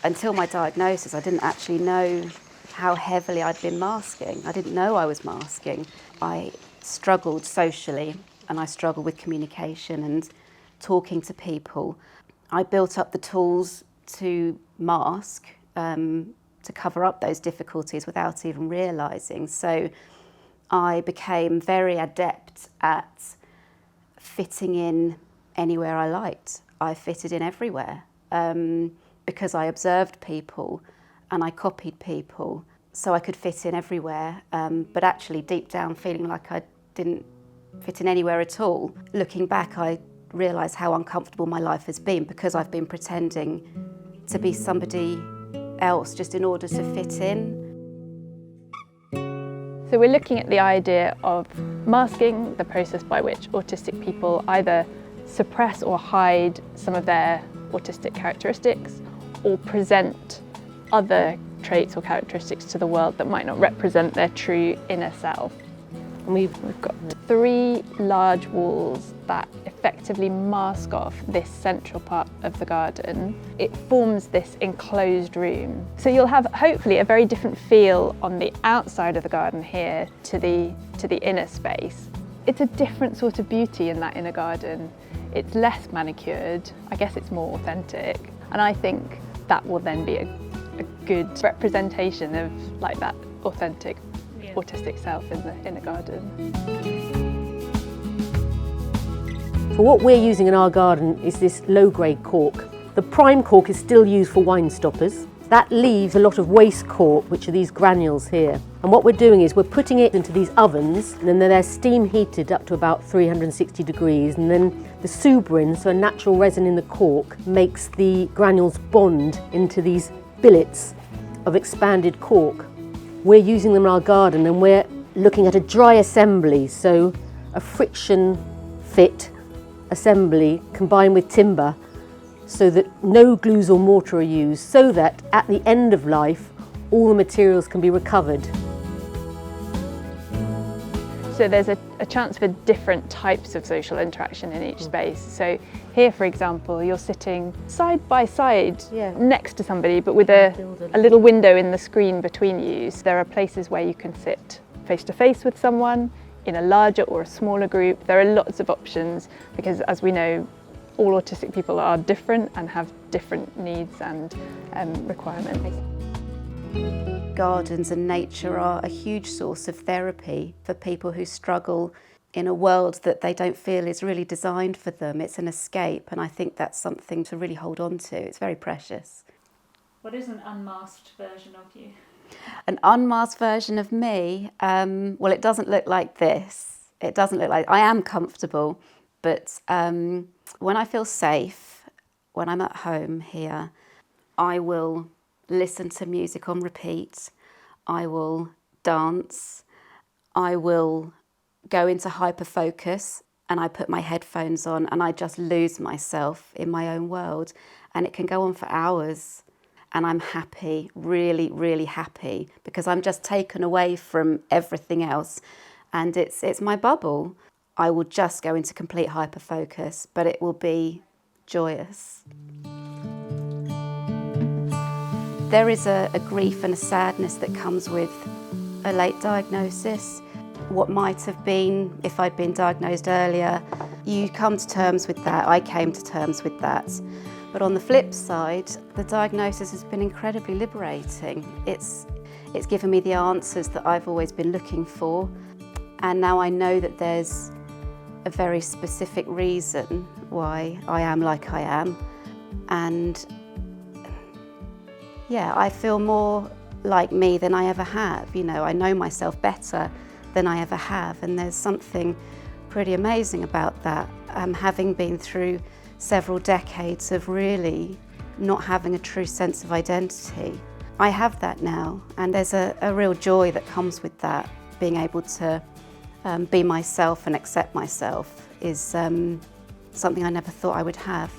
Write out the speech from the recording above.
Until my diagnosis, I didn't actually know how heavily I'd been masking. I didn't know I was masking. I struggled socially, and I struggled with communication and talking to people. I built up the tools to mask, to cover up those difficulties without even realising. So I became very adept at fitting in anywhere I liked. I fitted in everywhere because I observed people and I copied people, so I could fit in everywhere, but actually deep down feeling like I didn't fit in anywhere at all. Looking back, I realised how uncomfortable my life has been because I've been pretending to be somebody else just in order to fit in. So we're looking at the idea of masking, the process by which autistic people either suppress or hide some of their autistic characteristics or present other traits or characteristics to the world that might not represent their true inner self. And we've got 3 large walls that effectively mask off this central part of the garden. It forms this enclosed room. So you'll have hopefully a very different feel on the outside of the garden here to the inner space. It's a different sort of beauty in that inner garden. It's less manicured. I guess it's more authentic. And I think that will then be a good representation of like that authentic autistic self in the garden. So what we're using in our garden is this low-grade cork. The prime cork is still used for wine stoppers. That leaves a lot of waste cork, which are these granules here. And what we're doing is we're putting it into these ovens, and then they're steam heated up to about 360 degrees, and then the suberin, so a natural resin in the cork, makes the granules bond into these billets of expanded cork. We're using them in our garden, and we're looking at a dry assembly, so a friction fit assembly combined with timber, so that no glues or mortar are used, so that at the end of life all the materials can be recovered. So there's a chance for different types of social interaction in each space. So here, for example, you're sitting side by side next to somebody, but with a little window in the screen between you. So there are places where you can sit face to face with someone in a larger or a smaller group. There are lots of options because, as we know, all autistic people are different and have different needs and requirements. Gardens and nature are a huge source of therapy for people who struggle in a world that they don't feel is really designed for them. It's an escape, and I think that's something to really hold on to. It's very precious. What is an unmasked version of you? An unmasked version of me? Well, it doesn't look like this. It doesn't look like... I am comfortable, but when I feel safe, when I'm at home here, I will listen to music on repeat, I will dance, I will go into hyperfocus, and I put my headphones on and I just lose myself in my own world, and it can go on for hours, and I'm happy, really, really happy, because I'm just taken away from everything else, and it's my bubble. I will just go into complete hyperfocus, but it will be joyous. There is a grief and a sadness that comes with a late diagnosis. What might have been if I'd been diagnosed earlier, you come to terms with that. I came to terms with that. But on the flip side, the diagnosis has been incredibly liberating. It's given me the answers that I've always been looking for. And now I know that there's a very specific reason why I am like I am. And yeah, I feel more like me than I ever have. You know, I know myself better than I ever have, and there's something pretty amazing about that. Having been through several decades of really not having a true sense of identity, I have that now, and there's a real joy that comes with that. Being able to be myself and accept myself is something I never thought I would have.